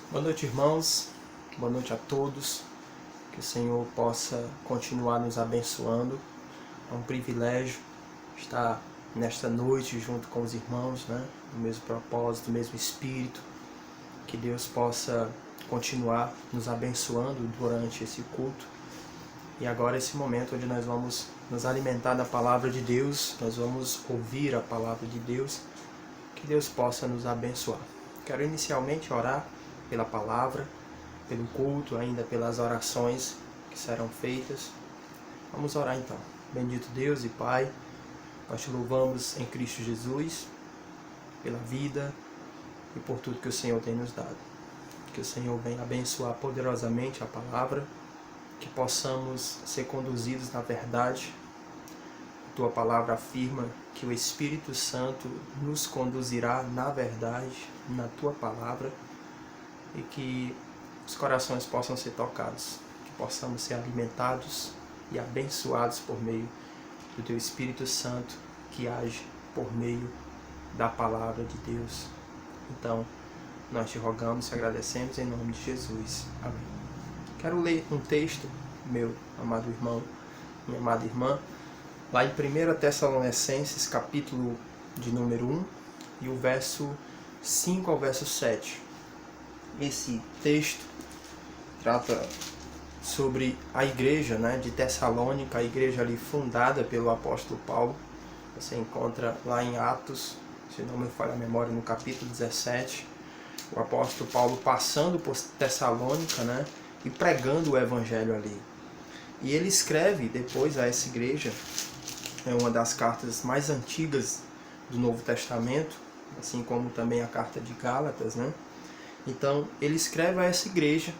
Boa noite, irmãos. Boa noite a todos. Que o Senhor possa continuar nos abençoando. É um privilégio estar nesta noite junto com os irmãos, no mesmo propósito, no mesmo espírito. Que Deus possa continuar nos abençoando durante esse culto. E agora esse momento onde nós vamos nos alimentar da palavra de Deus, nós vamos ouvir a palavra de Deus. Que Deus possa nos abençoar. Quero inicialmente orar pela palavra, pelo culto, ainda pelas orações que serão feitas. Vamos orar então. Bendito Deus e Pai, nós te louvamos em Cristo Jesus, pela vida e por tudo que o Senhor tem nos dado. Que o Senhor venha abençoar poderosamente a palavra, que possamos ser conduzidos na verdade. A tua palavra afirma que o Espírito Santo nos conduzirá na verdade, na tua palavra, e que os corações possam ser tocados, que possamos ser alimentados e abençoados por meio do Teu Espírito Santo, que age por meio da palavra de Deus. Então, nós te rogamos e agradecemos em nome de Jesus. Amém. Quero ler um texto, meu amado irmão, minha amada irmã, lá em 1 Tessalonicenses, capítulo de número 1, e o verso 5 ao verso 7. Esse texto trata sobre a igreja de Tessalônica, a igreja ali fundada pelo apóstolo Paulo. Você encontra lá em Atos, se não me falha a memória, no capítulo 17, o apóstolo Paulo passando por Tessalônica, e pregando o evangelho ali. E ele escreve depois a essa igreja, é uma das cartas mais antigas do Novo Testamento, assim como também a carta de Gálatas, Então, ele escreve a essa igreja,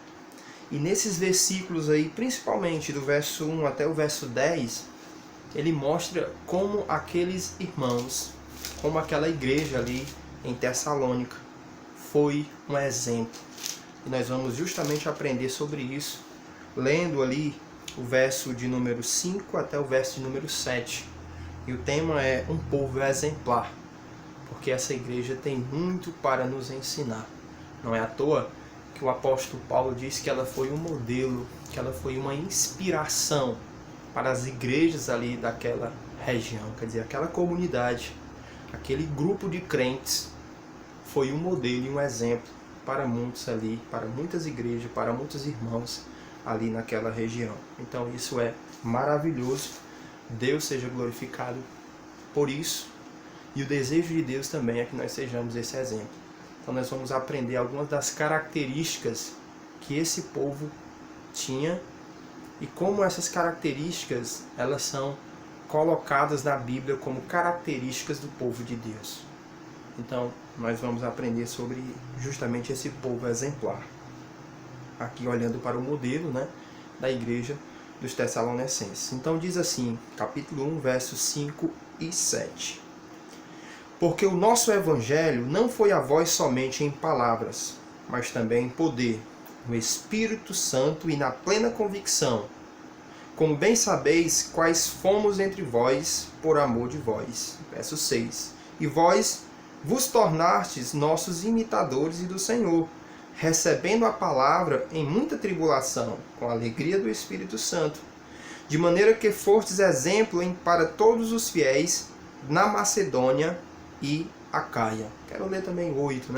e nesses versículos aí, principalmente do verso 1 até o verso 10, ele mostra como aqueles irmãos, como aquela igreja ali em Tessalônica, foi um exemplo. E nós vamos justamente aprender sobre isso, lendo ali o verso de número 5 até o verso de número 7. E o tema é um povo exemplar, porque essa igreja tem muito para nos ensinar. Não é à toa que o apóstolo Paulo diz que ela foi um modelo, que ela foi uma inspiração para as igrejas ali daquela região, quer dizer, aquela comunidade, aquele grupo de crentes foi um modelo e um exemplo para muitos ali, para muitas igrejas, para muitos irmãos ali naquela região. Então isso é maravilhoso, Deus seja glorificado por isso, e o desejo de Deus também é que nós sejamos esse exemplo. Então nós vamos aprender algumas das características que esse povo tinha e como essas características elas são colocadas na Bíblia como características do povo de Deus. Então nós vamos aprender sobre justamente esse povo exemplar. Aqui olhando para o modelo da igreja dos Tessalonicenses. Então diz assim, capítulo 1, versos 5 e 7. Porque o nosso evangelho não foi a vós somente em palavras, mas também em poder, no Espírito Santo e na plena convicção, como bem sabeis quais fomos entre vós por amor de vós. Verso 6. E vós vos tornastes nossos imitadores e do Senhor, recebendo a palavra em muita tribulação, com a alegria do Espírito Santo, de maneira que fostes exemplo para todos os fiéis na Macedônia e Acaia. Quero ler também o 8,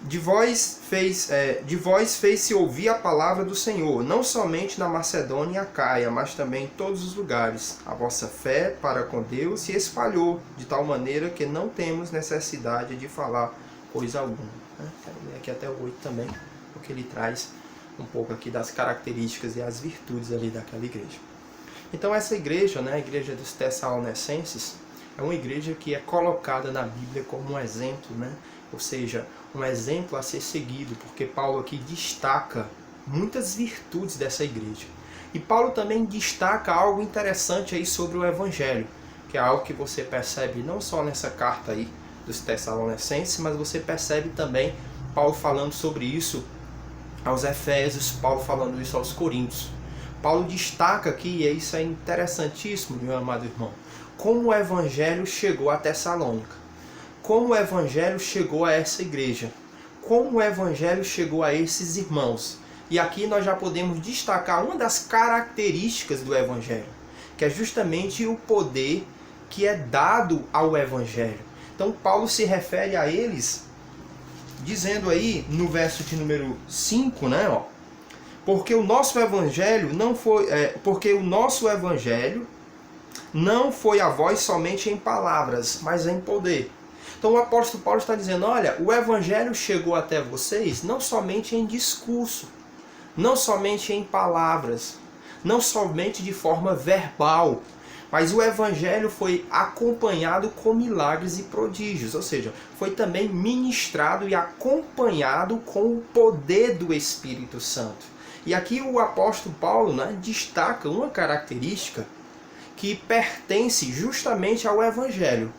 De vós fez-se ouvir a palavra do Senhor, não somente na Macedônia e Acaia, mas também em todos os lugares. A vossa fé para com Deus se espalhou, de tal maneira que não temos necessidade de falar coisa alguma. Quero ler aqui até o 8 também, porque ele traz um pouco aqui das características e as virtudes ali daquela igreja. Então essa igreja, a igreja dos Tessalonicenses, é uma igreja que é colocada na Bíblia como um exemplo, ou seja, um exemplo a ser seguido, porque Paulo aqui destaca muitas virtudes dessa igreja. E Paulo também destaca algo interessante aí sobre o Evangelho, que é algo que você percebe não só nessa carta aí dos Tessalonicenses, mas você percebe também Paulo falando sobre isso aos Efésios, Paulo falando isso aos Coríntios. Paulo destaca aqui, e isso é interessantíssimo, meu amado irmão, como o Evangelho chegou a Tessalônica, como o Evangelho chegou a essa igreja, como o Evangelho chegou a esses irmãos. E aqui nós já podemos destacar uma das características do Evangelho, que é justamente o poder que é dado ao Evangelho. Então Paulo se refere a eles, dizendo aí no verso de número 5, né, ó, porque o nosso Evangelho não foi a vós somente em palavras, mas em poder. Então o apóstolo Paulo está dizendo, olha, o Evangelho chegou até vocês não somente em discurso, não somente em palavras, não somente de forma verbal, mas o Evangelho foi acompanhado com milagres e prodígios, ou seja, foi também ministrado e acompanhado com o poder do Espírito Santo. E aqui o apóstolo Paulo, né, destaca uma característica que pertence justamente ao Evangelho.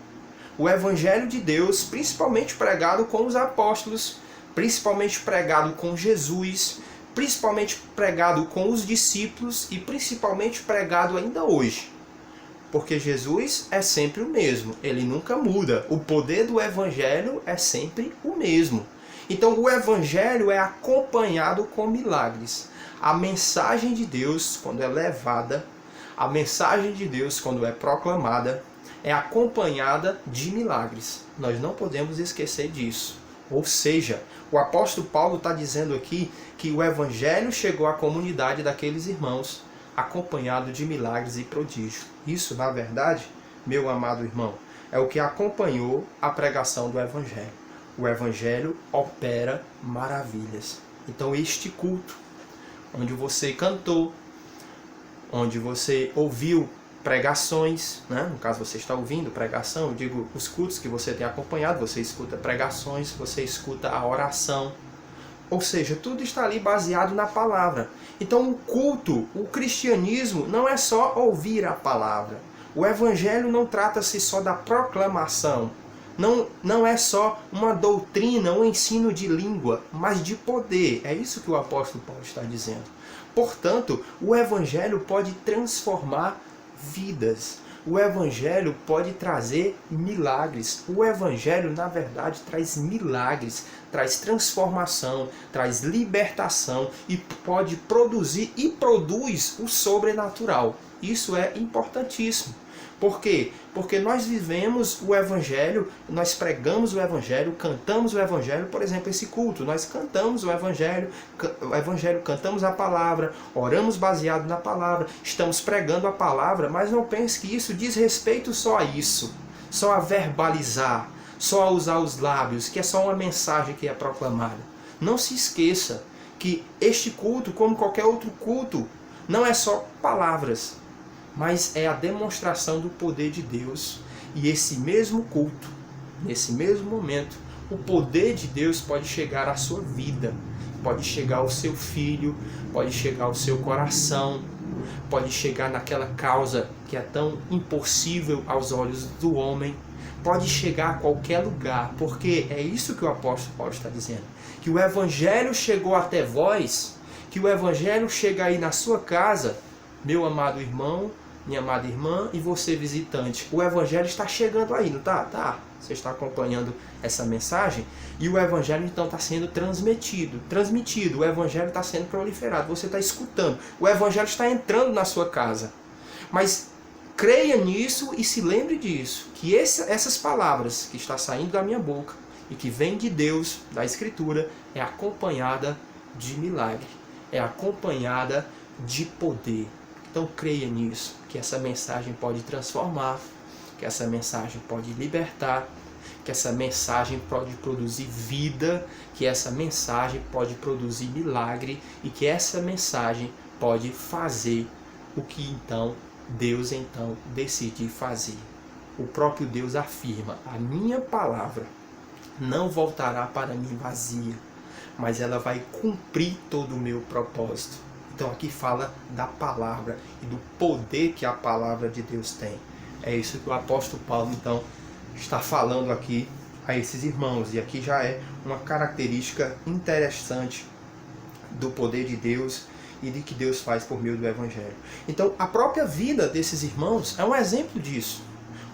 O Evangelho de Deus, principalmente pregado com os apóstolos, principalmente pregado com Jesus, principalmente pregado com os discípulos e principalmente pregado ainda hoje. Porque Jesus é sempre o mesmo, ele nunca muda. O poder do Evangelho é sempre o mesmo. Então o Evangelho é acompanhado com milagres. A mensagem de Deus, quando é levada, a mensagem de Deus, quando é proclamada, é acompanhada de milagres. Nós não podemos esquecer disso. Ou seja, o apóstolo Paulo está dizendo aqui que o Evangelho chegou à comunidade daqueles irmãos, acompanhado de milagres e prodígios. Isso, na verdade, meu amado irmão, é o que acompanhou a pregação do Evangelho. O Evangelho opera maravilhas. Então este culto, onde você cantou, onde você ouviu pregações, né? No caso você está ouvindo pregação, eu digo os cultos que você tem acompanhado, você escuta pregações, você escuta a oração, ou seja, tudo está ali baseado na palavra. Então o culto, o cristianismo não é só ouvir a palavra. O Evangelho não trata-se só da proclamação, não é só uma doutrina, um ensino de língua, mas de poder. É isso que o apóstolo Paulo está dizendo. Portanto, o Evangelho pode transformar vidas. O Evangelho pode trazer milagres. O Evangelho, na verdade, traz milagres, traz transformação, traz libertação e pode produzir e produz o sobrenatural. Isso é importantíssimo. Por quê? Porque nós vivemos o Evangelho, nós pregamos o Evangelho, cantamos o Evangelho, por exemplo, esse culto, nós cantamos o Evangelho, cantamos a palavra, oramos baseado na palavra, estamos pregando a palavra, mas não pense que isso diz respeito só a isso, só a verbalizar, só a usar os lábios, que é só uma mensagem que é proclamada. Não se esqueça que este culto, como qualquer outro culto, não é só palavras, mas é a demonstração do poder de Deus. E esse mesmo culto, nesse mesmo momento, o poder de Deus pode chegar à sua vida, pode chegar ao seu filho, pode chegar ao seu coração, pode chegar naquela causa que é tão impossível aos olhos do homem, pode chegar a qualquer lugar, porque é isso que o apóstolo Paulo está dizendo, que o Evangelho chegou até vós, que o Evangelho chega aí na sua casa, meu amado irmão, minha amada irmã e você visitante. O Evangelho está chegando aí, não tá? Tá. Você está acompanhando essa mensagem e o Evangelho então está sendo transmitido. O Evangelho está sendo proliferado. Você está escutando. O Evangelho está entrando na sua casa. Mas creia nisso e se lembre disso, que essas palavras que está saindo da minha boca e que vem de Deus, da Escritura, é acompanhada de milagre, é acompanhada de poder. Então creia nisso, que essa mensagem pode transformar, que essa mensagem pode libertar, que essa mensagem pode produzir vida, que essa mensagem pode produzir milagre e que essa mensagem pode fazer o que então Deus decide fazer. O próprio Deus afirma, a minha palavra não voltará para mim vazia, mas ela vai cumprir todo o meu propósito. Então aqui fala da palavra e do poder que a palavra de Deus tem. É isso que o apóstolo Paulo então está falando aqui a esses irmãos. E aqui já é uma característica interessante do poder de Deus e de que Deus faz por meio do Evangelho. Então a própria vida desses irmãos é um exemplo disso.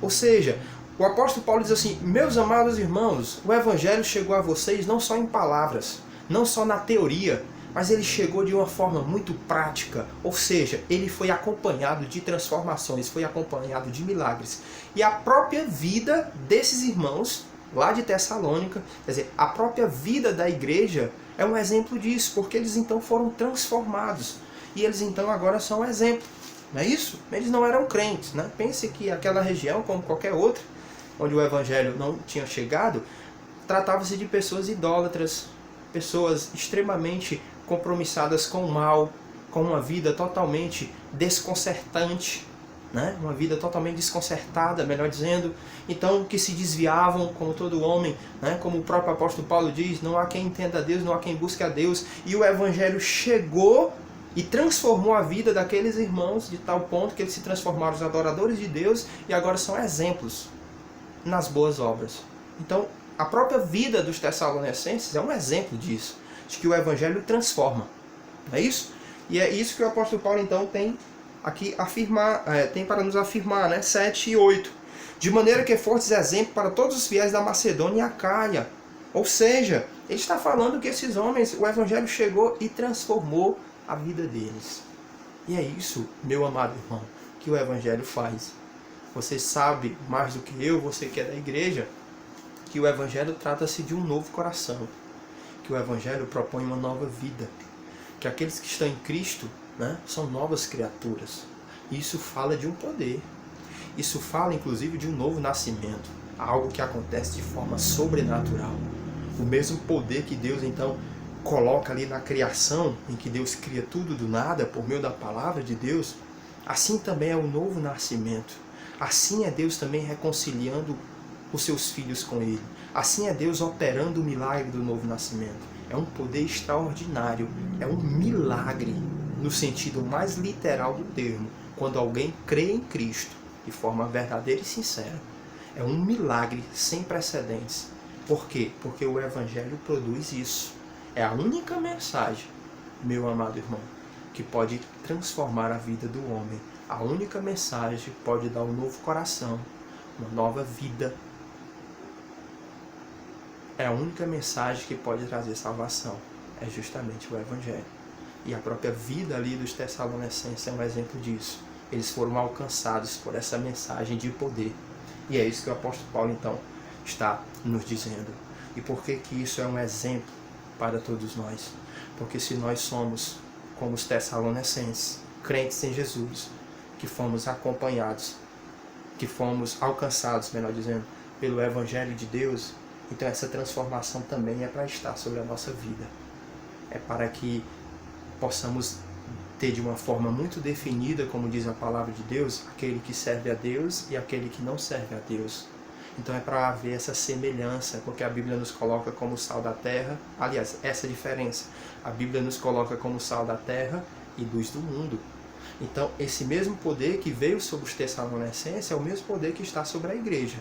Ou seja, O apóstolo Paulo diz assim: meus amados irmãos, o evangelho chegou a vocês não só em palavras, não só na teoria, mas ele chegou de uma forma muito prática, ou seja, ele foi acompanhado de transformações, foi acompanhado de milagres. E a própria vida desses irmãos, lá de Tessalônica, quer dizer, a própria vida da igreja é um exemplo disso, porque eles então foram transformados. E eles então agora são um exemplo, não é isso? Eles não eram crentes, né? Pense que aquela região, como qualquer outra, onde o evangelho não tinha chegado, tratava-se de pessoas idólatras, pessoas extremamente compromissadas com o mal, com uma vida totalmente desconcertante, né? Uma vida totalmente desconcertada, melhor dizendo. Então, que se desviavam, como todo homem, né? Como o próprio apóstolo Paulo diz, não há quem entenda a Deus, não há quem busque a Deus. E o evangelho chegou e transformou a vida daqueles irmãos de tal ponto que eles se transformaram em adoradores de Deus e agora são exemplos nas boas obras. Então, a própria vida dos Tessalonicenses é um exemplo disso, de que o evangelho transforma, não é isso? E é isso que o apóstolo Paulo então tem aqui tem para nos afirmar, né? 7 e 8. De maneira que fortes exemplo para todos os fiéis da Macedônia e Acaia. Ou seja, ele está falando que esses homens, o evangelho chegou e transformou a vida deles. E é isso, meu amado irmão, que o evangelho faz. Você sabe mais do que eu, você que é da igreja, que o evangelho trata-se de um novo coração, que o evangelho propõe uma nova vida, que aqueles que estão em Cristo, né, são novas criaturas. Isso fala de um poder, isso fala inclusive de um novo nascimento, algo que acontece de forma sobrenatural. O mesmo poder que Deus então coloca ali na criação, em que Deus cria tudo do nada por meio da palavra de Deus, assim também é o novo nascimento. Assim é Deus também reconciliando os seus filhos com Ele. Assim é Deus operando o milagre do novo nascimento. É um poder extraordinário, é um milagre no sentido mais literal do termo. Quando alguém crê em Cristo de forma verdadeira e sincera, é um milagre sem precedentes. Por quê? Porque o Evangelho produz isso. É a única mensagem, meu amado irmão, que pode transformar a vida do homem. A única mensagem que pode dar um novo coração, uma nova vida. É a única mensagem que pode trazer salvação. É justamente o Evangelho. E a própria vida ali dos Tessalonicenses é um exemplo disso. Eles foram alcançados por essa mensagem de poder. E é isso que o apóstolo Paulo então está nos dizendo. E por que que isso é um exemplo para todos nós? Porque se nós somos como os Tessalonicenses, crentes em Jesus, que fomos acompanhados, que fomos alcançados, melhor dizendo, pelo Evangelho de Deus, então essa transformação também é para estar sobre a nossa vida. É para que possamos ter de uma forma muito definida, como diz a palavra de Deus, aquele que serve a Deus e aquele que não serve a Deus. Então é para haver essa semelhança, porque a Bíblia nos coloca como sal da terra. Aliás, essa diferença. A Bíblia nos coloca como sal da terra e luz do mundo. Então, esse mesmo poder que veio sobre os Tessalonicenses é o mesmo poder que está sobre a igreja.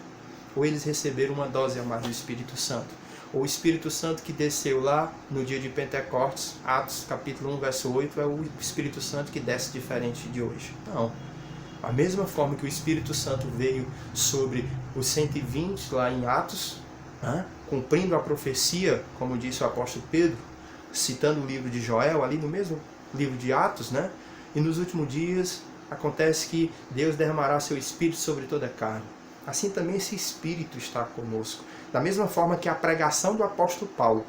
Ou eles receberam uma dose a mais do Espírito Santo. Ou o Espírito Santo que desceu lá no dia de Pentecostes, Atos capítulo 1, verso 8, é o Espírito Santo que desce diferente de hoje. Não. A mesma forma que o Espírito Santo veio sobre os 120 lá em Atos, né, cumprindo a profecia, como disse o apóstolo Pedro, citando o livro de Joel, ali no mesmo livro de Atos, né? E nos últimos dias acontece que Deus derramará seu Espírito sobre toda a carne. Assim também esse Espírito está conosco. Da mesma forma que a pregação do apóstolo Paulo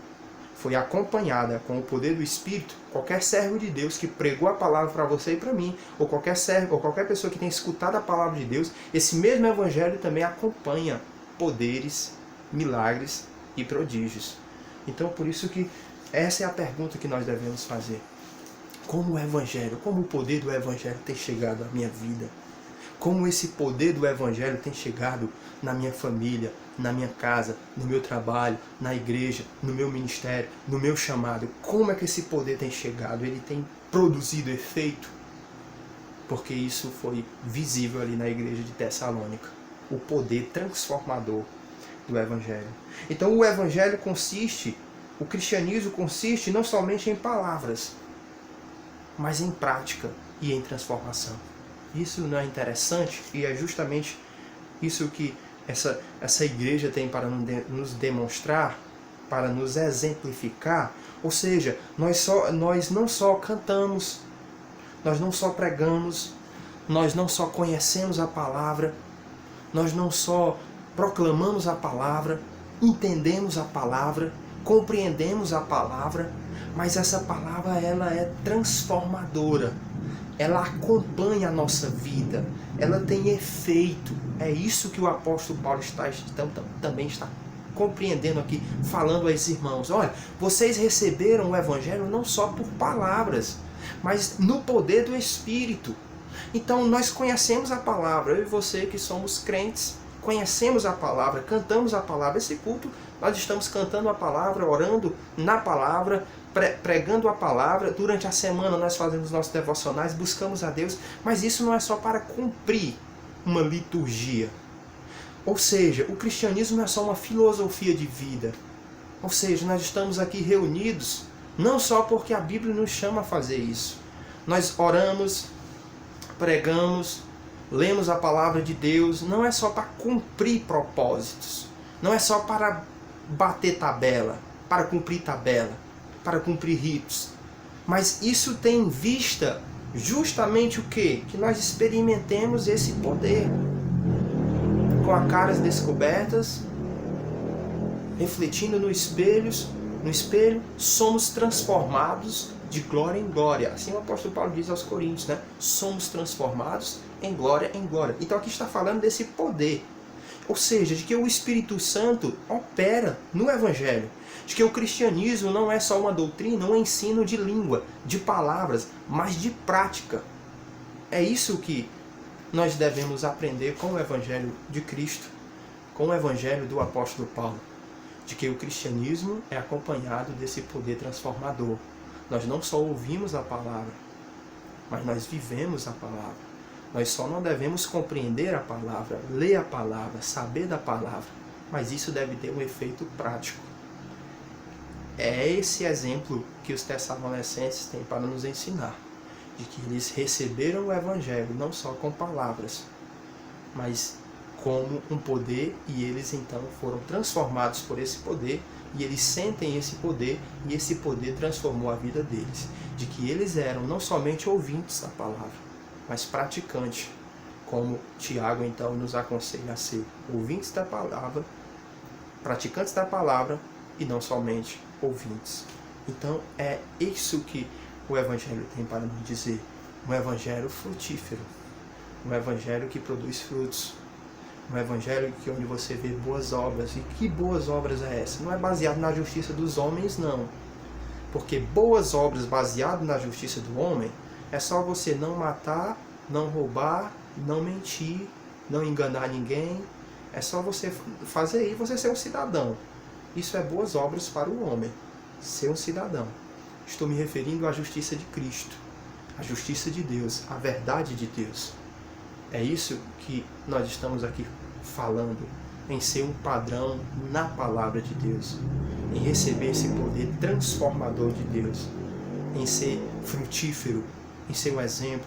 foi acompanhada com o poder do Espírito, qualquer servo de Deus que pregou a palavra para você e para mim, ou qualquer servo, ou qualquer pessoa que tenha escutado a palavra de Deus, esse mesmo Evangelho também acompanha poderes, milagres e prodígios. Então, por isso que essa é a pergunta que nós devemos fazer. Como o Evangelho, como o poder do Evangelho tem chegado à minha vida? Como esse poder do Evangelho tem chegado na minha família, na minha casa, no meu trabalho, na igreja, no meu ministério, no meu chamado? Como é que esse poder tem chegado? Ele tem produzido efeito? Porque isso foi visível ali na igreja de Tessalônica. O poder transformador do Evangelho. Então o Evangelho consiste, o cristianismo consiste não somente em palavras, mas em prática e em transformação. Isso não é interessante? E é justamente isso que essa igreja tem para nos demonstrar, para nos exemplificar. Ou seja, nós não só cantamos, nós não só pregamos, nós não só conhecemos a palavra, nós não só proclamamos a palavra, entendemos a palavra, compreendemos a palavra, mas essa palavra ela é transformadora. Ela acompanha a nossa vida, ela tem efeito. É isso que o apóstolo Paulo também está compreendendo aqui, falando a esses irmãos. Olha, vocês receberam o Evangelho não só por palavras, mas no poder do Espírito. Então nós conhecemos a palavra, eu e você que somos crentes, conhecemos a palavra, cantamos a palavra. Esse culto nós estamos cantando a palavra, orando na palavra, pregando a palavra. Durante a semana nós fazemos nossos devocionais, buscamos a Deus, mas isso não é só para cumprir uma liturgia. Ou seja, o cristianismo não é só uma filosofia de vida. Ou seja, nós estamos aqui reunidos não só porque a Bíblia nos chama a fazer isso. Nós oramos, pregamos, lemos a palavra de Deus, não é só para cumprir propósitos, não é só para bater tabela, para cumprir tabela, para cumprir ritos, mas isso tem em vista justamente o quê? Que nós experimentemos esse poder, com as caras descobertas, refletindo no espelho, somos transformados de glória em glória. Assim o apóstolo Paulo diz aos Coríntios, né? Somos transformados em glória em glória. Então aqui está falando desse poder. Ou seja, de que o Espírito Santo opera no Evangelho. De que o cristianismo não é só uma doutrina, um ensino de língua, de palavras, mas de prática. É isso que nós devemos aprender com o Evangelho de Cristo, com o Evangelho do apóstolo Paulo. De que o cristianismo é acompanhado desse poder transformador. Nós não só ouvimos a palavra, mas nós vivemos a palavra. Nós só não devemos compreender a palavra, ler a palavra, saber da palavra, mas isso deve ter um efeito prático. É esse exemplo que os Tessalonicenses têm para nos ensinar, de que eles receberam o Evangelho não só com palavras, mas como um poder, e eles então foram transformados por esse poder, e eles sentem esse poder, e esse poder transformou a vida deles. De que eles eram não somente ouvintes da palavra, mas praticantes, como Tiago então nos aconselha a ser ouvintes da palavra, praticantes da palavra, e não somente ouvintes. Então é isso que o Evangelho tem para nos dizer. Um Evangelho frutífero, um Evangelho que produz frutos, um Evangelho que onde você vê boas obras. E que boas obras é essa? Não é baseado na justiça dos homens, não. Porque boas obras baseadas na justiça do homem é só você não matar, não roubar, não mentir, não enganar ninguém. É só você fazer e você ser um cidadão. Isso é boas obras para o homem, ser um cidadão. Estou me referindo à justiça de Cristo, à justiça de Deus, à verdade de Deus. É isso que nós estamos aqui falando, em ser um padrão na palavra de Deus, em receber esse poder transformador de Deus, em ser frutífero, em ser um exemplo,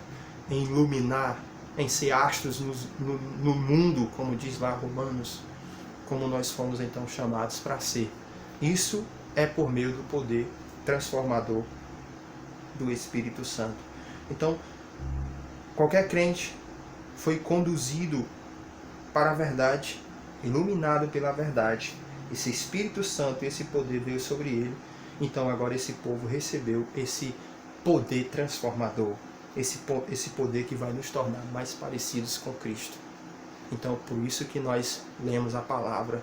em iluminar, em ser astros no mundo, como diz lá Romanos, como nós fomos então chamados para ser. Isso é por meio do poder transformador do Espírito Santo. Então, qualquer crente foi conduzido para a verdade, iluminado pela verdade. Esse Espírito Santo, esse poder veio sobre ele. Então agora esse povo recebeu esse poder transformador, esse poder que vai nos tornar mais parecidos com Cristo. Então por isso que nós lemos a palavra,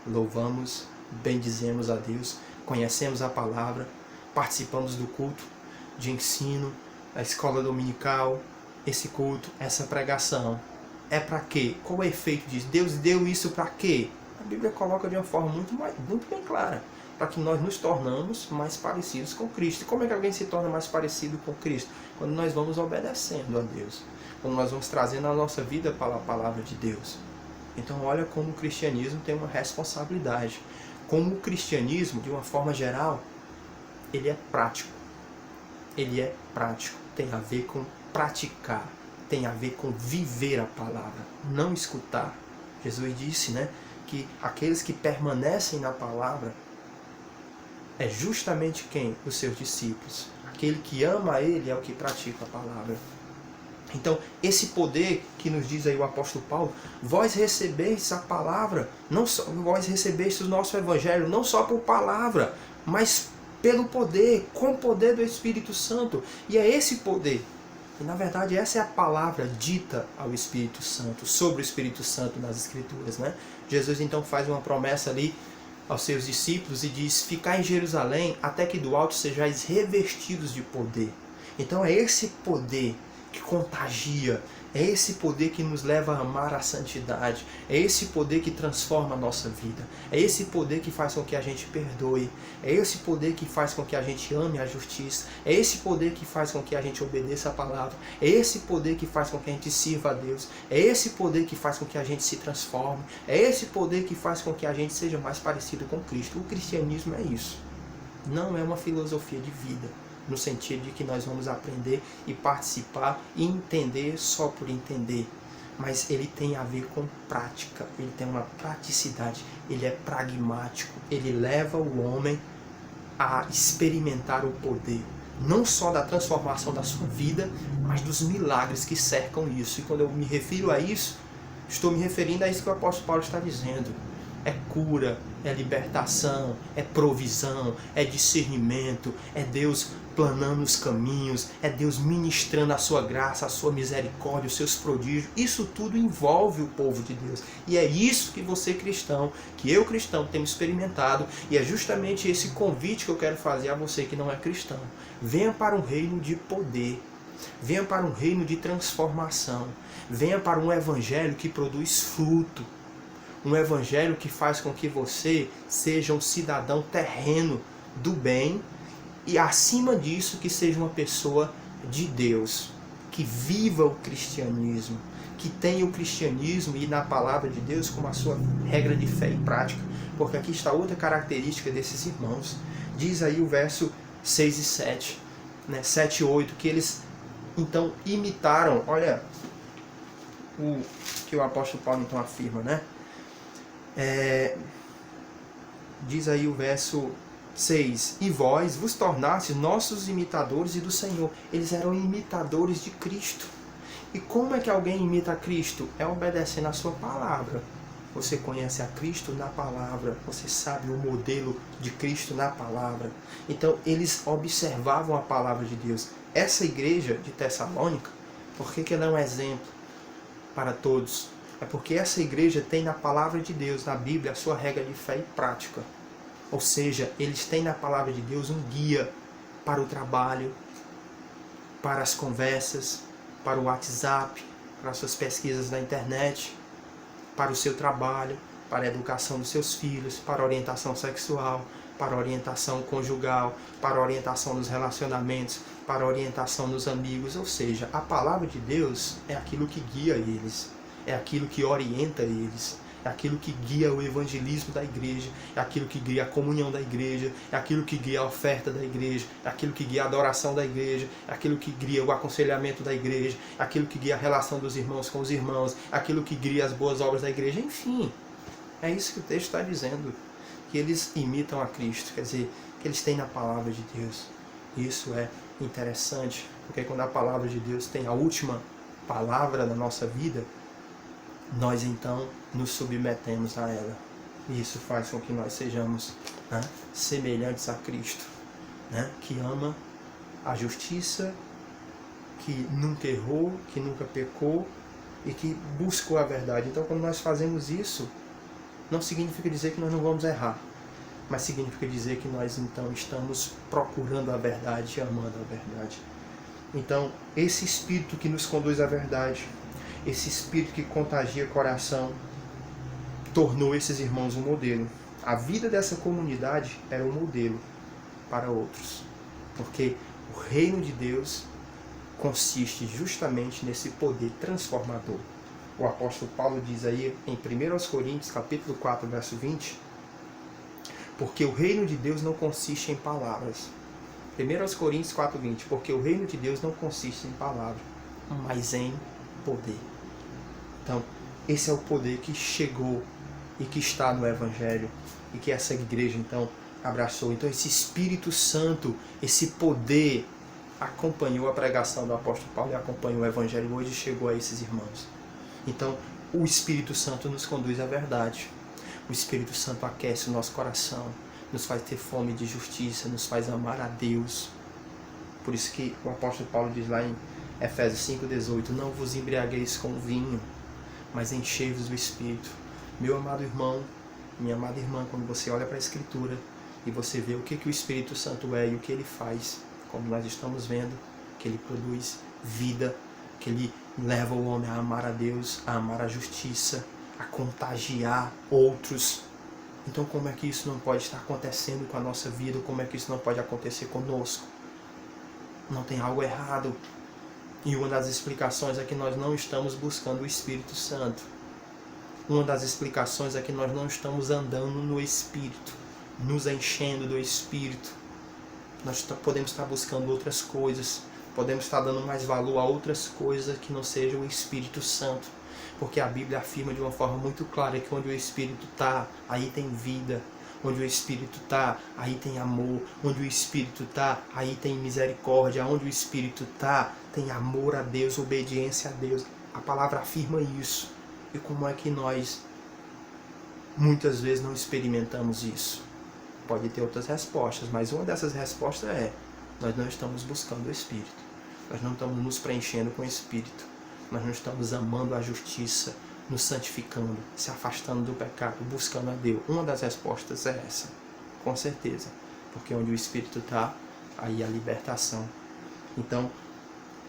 louvamos, bendizemos a Deus, conhecemos a palavra, participamos do culto de ensino, a escola dominical, esse culto, essa pregação. É para quê? Qual é o efeito disso? Deus deu isso para quê? A Bíblia coloca de uma forma muito bem clara, para que nós nos tornamos mais parecidos com Cristo. E como é que alguém se torna mais parecido com Cristo? Quando nós vamos obedecendo a Deus, quando nós vamos trazendo a nossa vida para a palavra de Deus. Então olha como o cristianismo tem uma responsabilidade. Como o cristianismo, de uma forma geral, ele é prático. Ele é prático, tem a ver com praticar, tem a ver com viver a palavra, não escutar, Jesus disse, né, que aqueles que permanecem na palavra é justamente quem? Os seus discípulos. Aquele que ama a ele é o que pratica a palavra. Então, esse poder que nos diz aí o apóstolo Paulo, vós recebestes a palavra, não só, vós recebestes o nosso evangelho, não só por palavra, mas pelo poder, com o poder do Espírito Santo. E é esse poder. E na verdade essa é a palavra dita ao Espírito Santo, sobre o Espírito Santo nas Escrituras, né? Jesus então faz uma promessa ali aos seus discípulos e diz: ficai em Jerusalém até que do alto sejais revestidos de poder. Então é esse poder que contagia, é esse poder que nos leva a amar a santidade, é esse poder que transforma a nossa vida, é esse poder que faz com que a gente perdoe, é esse poder que faz com que a gente ame a justiça, é esse poder que faz com que a gente obedeça a palavra, é esse poder que faz com que a gente sirva a Deus, é esse poder que faz com que a gente se transforme, é esse poder que faz com que a gente seja mais parecido com Cristo. O cristianismo é isso, não é uma filosofia de vida, no sentido de que nós vamos aprender e participar e entender só por entender. Mas ele tem a ver com prática, ele tem uma praticidade, ele é pragmático, ele leva o homem a experimentar o poder, não só da transformação da sua vida, mas dos milagres que cercam isso. E quando eu me refiro a isso, estou me referindo a isso que o apóstolo Paulo está dizendo. É cura, é libertação, é provisão, é discernimento, é Deus planando os caminhos, é Deus ministrando a sua graça, a sua misericórdia, os seus prodígios. Isso tudo envolve o povo de Deus. E é isso que você cristão, que eu cristão, temos experimentado. E é justamente esse convite que eu quero fazer a você que não é cristão. Venha para um reino de poder. Venha para um reino de transformação. Venha para um evangelho que produz fruto. Um evangelho que faz com que você seja um cidadão terreno do bem e, acima disso, que seja uma pessoa de Deus, que viva o cristianismo, que tenha o cristianismo e na palavra de Deus como a sua regra de fé e prática. Porque aqui está outra característica desses irmãos. Diz aí o verso 6 e 7, né? 7 e 8, que eles então imitaram, olha o que o apóstolo Paulo então afirma, né? Diz aí o verso 6: e vós vos tornastes nossos imitadores e do Senhor. Eles eram imitadores de Cristo. E como é que alguém imita a Cristo? É obedecendo a sua palavra. Você conhece a Cristo na palavra, você sabe o modelo de Cristo na palavra. Então eles observavam a palavra de Deus. Essa igreja de Tessalônica, por que ela é um exemplo para todos? É porque essa igreja tem na palavra de Deus, na Bíblia, a sua regra de fé e prática. Ou seja, eles têm na palavra de Deus um guia para o trabalho, para as conversas, para o WhatsApp, para as suas pesquisas na internet, para o seu trabalho, para a educação dos seus filhos, para a orientação sexual, para a orientação conjugal, para a orientação dos relacionamentos, para a orientação dos amigos. Ou seja, a palavra de Deus é aquilo que guia eles. É aquilo que orienta eles, é aquilo que guia o evangelismo da igreja, é aquilo que guia a comunhão da igreja, é aquilo que guia a oferta da igreja, é aquilo que guia a adoração da igreja, é aquilo que guia o aconselhamento da igreja, é aquilo que guia a relação dos irmãos com os irmãos, é aquilo que guia as boas obras da igreja. Enfim, é isso que o texto está dizendo, que eles imitam a Cristo, quer dizer, que eles têm na palavra de Deus. Isso é interessante, porque quando a palavra de Deus tem a última palavra na nossa vida, nós então nos submetemos a ela. E isso faz com que nós sejamos, né, semelhantes a Cristo, né, que ama a justiça, que nunca errou, que nunca pecou e que buscou a verdade. Então, quando nós fazemos isso, não significa dizer que nós não vamos errar, mas significa dizer que nós então estamos procurando a verdade e amando a verdade. Então, esse Espírito que nos conduz à verdade, esse Espírito que contagia o coração, tornou esses irmãos um modelo. A vida dessa comunidade era um modelo para outros, porque o reino de Deus consiste justamente nesse poder transformador. O apóstolo Paulo diz aí em 1 Coríntios, capítulo 4, verso 20, porque o reino de Deus não consiste em palavras. 1 Coríntios 4, 20, porque o reino de Deus não consiste em palavras, mas em poder. Então, Esse é o poder que chegou e que está no Evangelho e que essa igreja então abraçou. Então esse Espírito Santo, esse poder acompanhou a pregação do apóstolo Paulo e acompanhou o Evangelho hoje e chegou a esses irmãos. Então o Espírito Santo nos conduz à verdade. O Espírito Santo aquece o nosso coração, nos faz ter fome de justiça, nos faz amar a Deus. Por isso que o apóstolo Paulo diz lá em Efésios 5,18: não vos embriagueis com vinho, mas enchei-vos do Espírito. Meu amado irmão, minha amada irmã, quando você olha para a Escritura e você vê o que o Espírito Santo é e o que ele faz, como nós estamos vendo, que ele produz vida, que ele leva o homem a amar a Deus, a amar a justiça, a contagiar outros. Então como é que isso não pode estar acontecendo com a nossa vida? Como é que isso não pode acontecer conosco? Não tem algo errado. E uma das explicações é que nós não estamos buscando o Espírito Santo. Uma das explicações é que nós não estamos andando no Espírito, nos enchendo do Espírito. Nós podemos estar buscando outras coisas, podemos estar dando mais valor a outras coisas que não sejam o Espírito Santo. Porque a Bíblia afirma de uma forma muito clara que onde o Espírito está, aí tem vida. Onde o Espírito está, aí tem amor. Onde o Espírito está, aí tem misericórdia. Onde o Espírito está, tem amor a Deus, obediência a Deus. A palavra afirma isso. E como é que nós muitas vezes não experimentamos isso? Pode ter outras respostas, mas uma dessas respostas é: nós não estamos buscando o Espírito. Nós não estamos nos preenchendo com o Espírito. Nós não estamos amando a justiça, nos santificando, se afastando do pecado, buscando a Deus. Uma das respostas é essa, com certeza. Porque onde o Espírito está, aí a libertação. Então,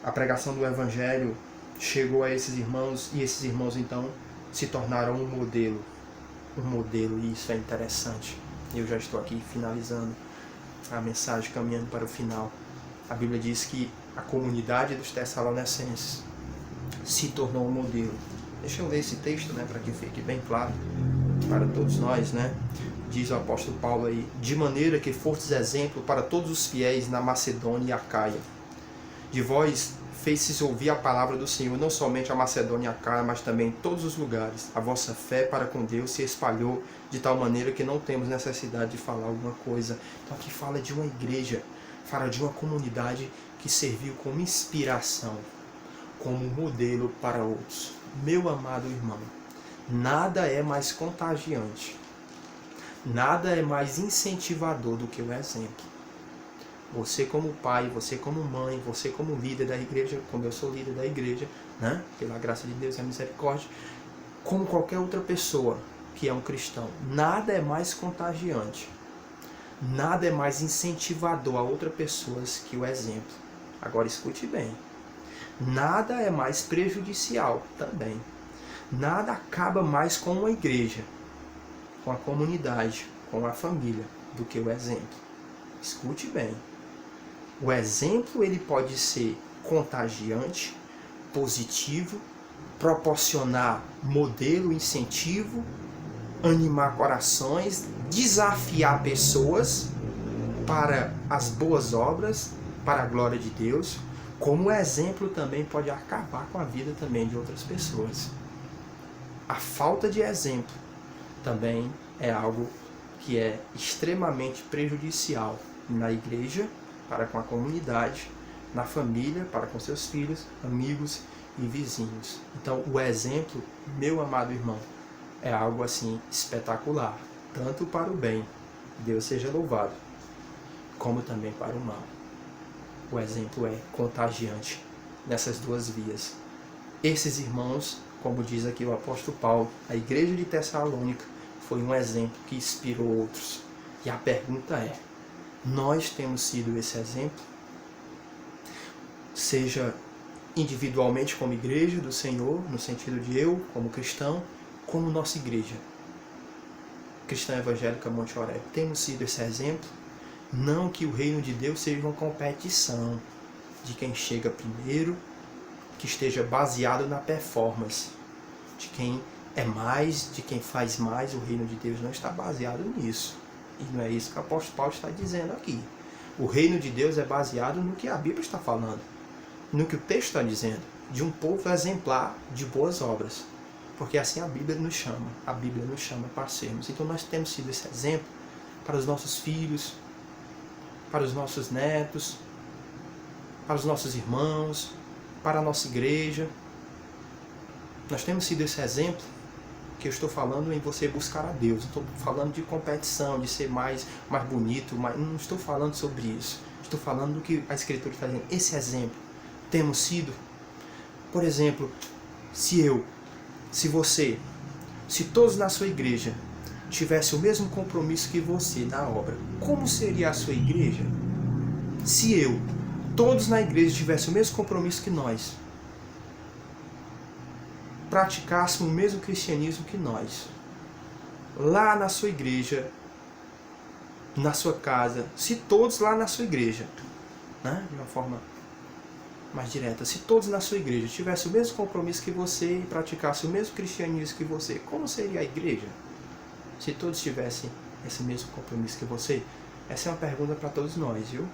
a pregação do Evangelho chegou a esses irmãos, e esses irmãos então se tornaram um modelo, e isso é interessante. Eu já estou aqui finalizando a mensagem, caminhando para o final. A Bíblia diz que a comunidade dos Tessalonicenses se tornou um modelo. Deixa eu ler esse texto, para que fique bem claro para todos nós, Diz o apóstolo Paulo aí: de maneira que fostes exemplo para todos os fiéis na Macedônia e Acaia. De vós fez-se ouvir a palavra do Senhor, não somente a Macedônia e a Acaia, mas também em todos os lugares. A vossa fé para com Deus se espalhou de tal maneira que não temos necessidade de falar alguma coisa. Então aqui fala de uma igreja, fala de uma comunidade que serviu como inspiração, como modelo para outros. Meu amado irmão, nada é mais contagiante, nada é mais incentivador do que o exemplo. Você como pai, você como mãe, você como líder da igreja, como eu sou líder da igreja, pela graça de Deus e a misericórdia, como qualquer outra pessoa que é um cristão, nada é mais contagiante, nada é mais incentivador a outras pessoas que o exemplo. Agora escute bem, nada é mais prejudicial também, nada acaba mais com uma igreja, com a comunidade, com a família, do que o exemplo. Escute bem. O exemplo ele pode ser contagiante, positivo, proporcionar modelo, incentivo, animar corações, desafiar pessoas para as boas obras, para a glória de Deus, como o exemplo também pode acabar com a vida também de outras pessoas. A falta de exemplo também é algo que é extremamente prejudicial na igreja, para com a comunidade, na família, para com seus filhos, amigos e vizinhos. Então, o exemplo, meu amado irmão, é algo assim espetacular, tanto para o bem, Deus seja louvado, como também para o mal. O exemplo é contagiante nessas duas vias. Esses irmãos, como diz aqui o apóstolo Paulo, a igreja de Tessalônica foi um exemplo que inspirou outros. E a pergunta é: nós temos sido esse exemplo? Seja individualmente como igreja do Senhor, no sentido de eu como cristão, como nossa igreja Cristã Evangélica Monte Oreb. Temos sido esse exemplo? Não que o reino de Deus seja uma competição de quem chega primeiro, que esteja baseado na performance, de quem é mais, de quem faz mais. O reino de Deus não está baseado nisso. E não é isso que o apóstolo Paulo está dizendo aqui. O reino de Deus é baseado no que a Bíblia está falando, no que o texto está dizendo, de um povo exemplar de boas obras. Porque assim a Bíblia nos chama para sermos. Então nós temos sido esse exemplo para os nossos filhos, para os nossos netos, para os nossos irmãos, para a nossa igreja. Nós temos sido esse exemplo que eu estou falando em você buscar a Deus. Não estou falando de competição, de ser mais bonito, não estou falando sobre isso. Estou falando do que a Escritura está dizendo. Esse exemplo temos sido. Por exemplo, se você, se todos na sua igreja tivessem o mesmo compromisso que você na obra, como seria a sua igreja? Se todos na igreja tivessem o mesmo compromisso que nós, praticássemos o mesmo cristianismo que nós, lá na sua igreja, na sua casa, se todos lá na sua igreja, né, de uma forma mais direta, se todos na sua igreja tivessem o mesmo compromisso que você e praticassem o mesmo cristianismo que você, como seria a igreja? Se todos tivessem esse mesmo compromisso que você? Essa é uma pergunta para todos nós, viu?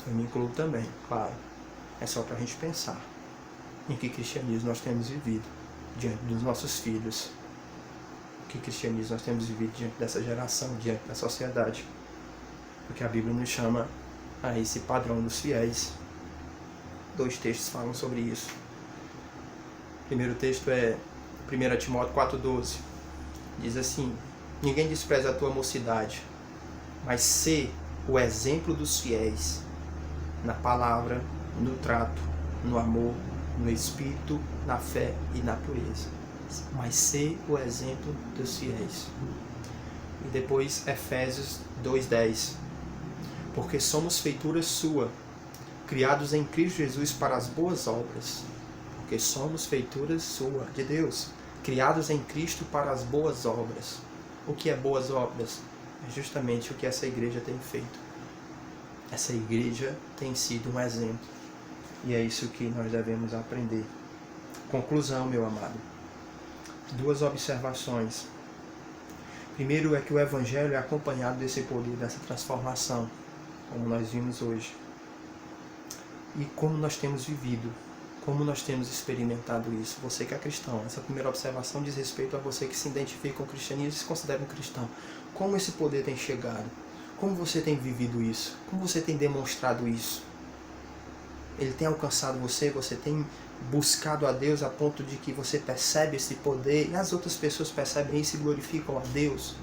Eu me incluo também, claro. É só para a gente pensar em que cristianismo nós temos vivido diante dos nossos filhos. Que cristianismo nós temos vivido diante dessa geração, diante da sociedade. Porque a Bíblia nos chama a esse padrão dos fiéis. 2 textos falam sobre isso. O primeiro texto é 1 Timóteo 4,12. Diz assim: ninguém despreza a tua mocidade, mas sê o exemplo dos fiéis na palavra, no trato, no amor, no espírito, na fé e na pureza. Mas sê o exemplo dos fiéis. E depois Efésios 2,10. Porque somos feitura sua, criados em Cristo Jesus para as boas obras. Porque somos feituras sua, de Deus, criados em Cristo para as boas obras. O que é boas obras? É justamente o que essa igreja tem feito. Essa igreja tem sido um exemplo. E é isso que nós devemos aprender. Conclusão, meu amado. 2 observações. Primeiro é que o Evangelho é acompanhado desse poder, dessa transformação, como nós vimos hoje. E como nós temos vivido, como nós temos experimentado isso. Você que é cristão, essa primeira observação diz respeito a você que se identifica com o cristianismo e se considera um cristão. Como esse poder tem chegado? Como você tem vivido isso? Como você tem demonstrado isso? Ele tem alcançado você? Você tem buscado a Deus a ponto de que você percebe esse poder e as outras pessoas percebem isso e glorificam a Deus?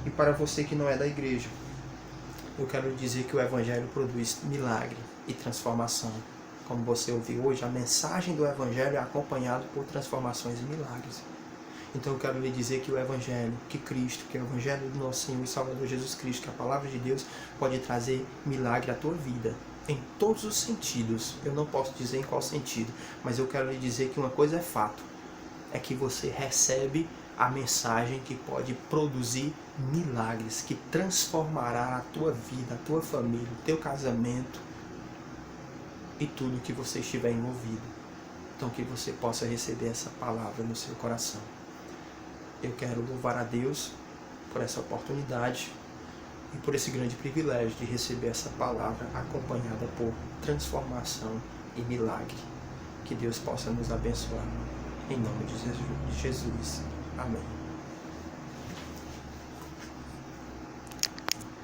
E para você que não é da igreja, eu quero dizer que o Evangelho produz milagre e transformação. Como você ouviu hoje, a mensagem do Evangelho é acompanhada por transformações e milagres. Então eu quero lhe dizer que o Evangelho, que Cristo, que é o Evangelho do nosso Senhor e Salvador Jesus Cristo, que a Palavra de Deus pode trazer milagre à tua vida, em todos os sentidos. Eu não posso dizer em qual sentido, mas eu quero lhe dizer que uma coisa é fato, é que você recebe a mensagem que pode produzir milagres, que transformará a tua vida, a tua família, o teu casamento e tudo que você estiver envolvido. Então que você possa receber essa palavra no seu coração. Eu quero louvar a Deus por essa oportunidade e por esse grande privilégio de receber essa palavra acompanhada por transformação e milagre. Que Deus possa nos abençoar. Em nome de Jesus. Amém.